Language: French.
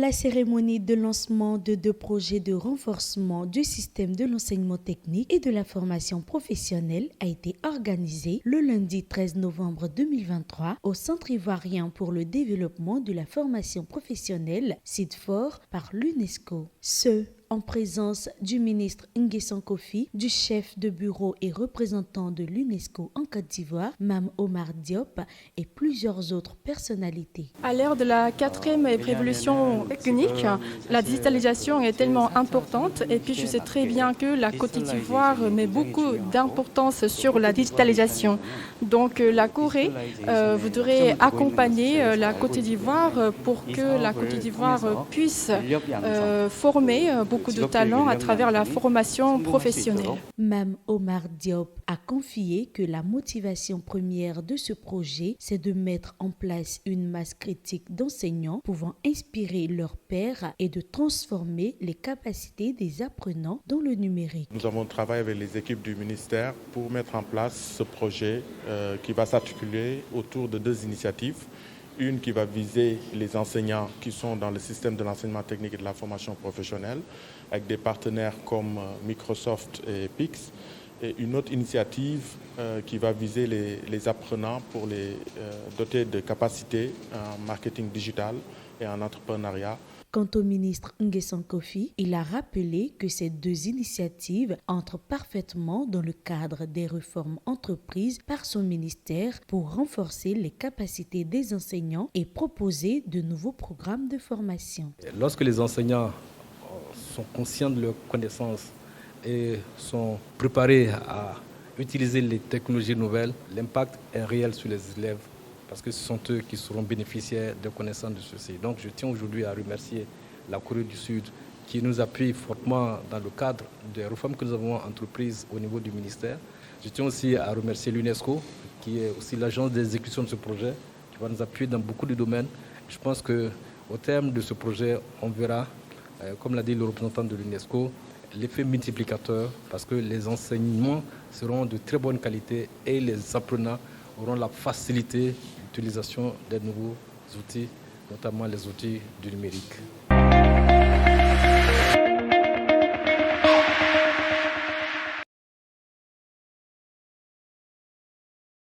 La cérémonie de lancement de 2 projets de renforcement du système de l'enseignement technique et de la formation professionnelle a été organisée le lundi 13 novembre 2023 au Centre ivoirien pour le développement de la formation professionnelle, CIDFOR, par l'UNESCO. En présence du ministre Nguessan Kofi, du chef de bureau et représentant de l'UNESCO en Côte d'Ivoire, Mame Omar Diop, et plusieurs autres personnalités. À l'ère de la 4e révolution technique, la digitalisation est tellement importante et puis je sais très bien que la Côte d'Ivoire met beaucoup d'importance sur la digitalisation. Donc la Corée voudrait accompagner la Côte d'Ivoire pour que la Côte d'Ivoire puisse former beaucoup de talents à travers la formation professionnelle. Mame Omar Diop a confié que la motivation première de ce projet, c'est de mettre en place une masse critique d'enseignants pouvant inspirer leurs pairs et de transformer les capacités des apprenants dans le numérique. Nous avons travaillé avec les équipes du ministère pour mettre en place ce projet qui va s'articuler autour de 2 initiatives. Une qui va viser les enseignants qui sont dans le système de l'enseignement technique et de la formation professionnelle, avec des partenaires comme Microsoft et Pix. Et une autre initiative qui va viser les apprenants pour les doter de capacités en marketing digital et en entrepreneuriat. Quant au ministre Nguessan Kofi, il a rappelé que ces 2 initiatives entrent parfaitement dans le cadre des réformes entreprises par son ministère pour renforcer les capacités des enseignants et proposer de nouveaux programmes de formation. Lorsque les enseignants sont conscients de leurs connaissances et sont préparés à utiliser les technologies nouvelles, l'impact est réel sur les élèves, parce que ce sont eux qui seront bénéficiaires de connaissances de ceci. Donc je tiens aujourd'hui à remercier la Corée du Sud qui nous appuie fortement dans le cadre des réformes que nous avons entreprises au niveau du ministère. Je tiens aussi à remercier l'UNESCO qui est aussi l'agence d'exécution de ce projet, qui va nous appuyer dans beaucoup de domaines. Je pense qu'au terme de ce projet, on verra, comme l'a dit le représentant de l'UNESCO, l'effet multiplicateur, parce que les enseignements seront de très bonne qualité et les apprenants auront la facilité d'utilisation des nouveaux outils, notamment les outils du numérique.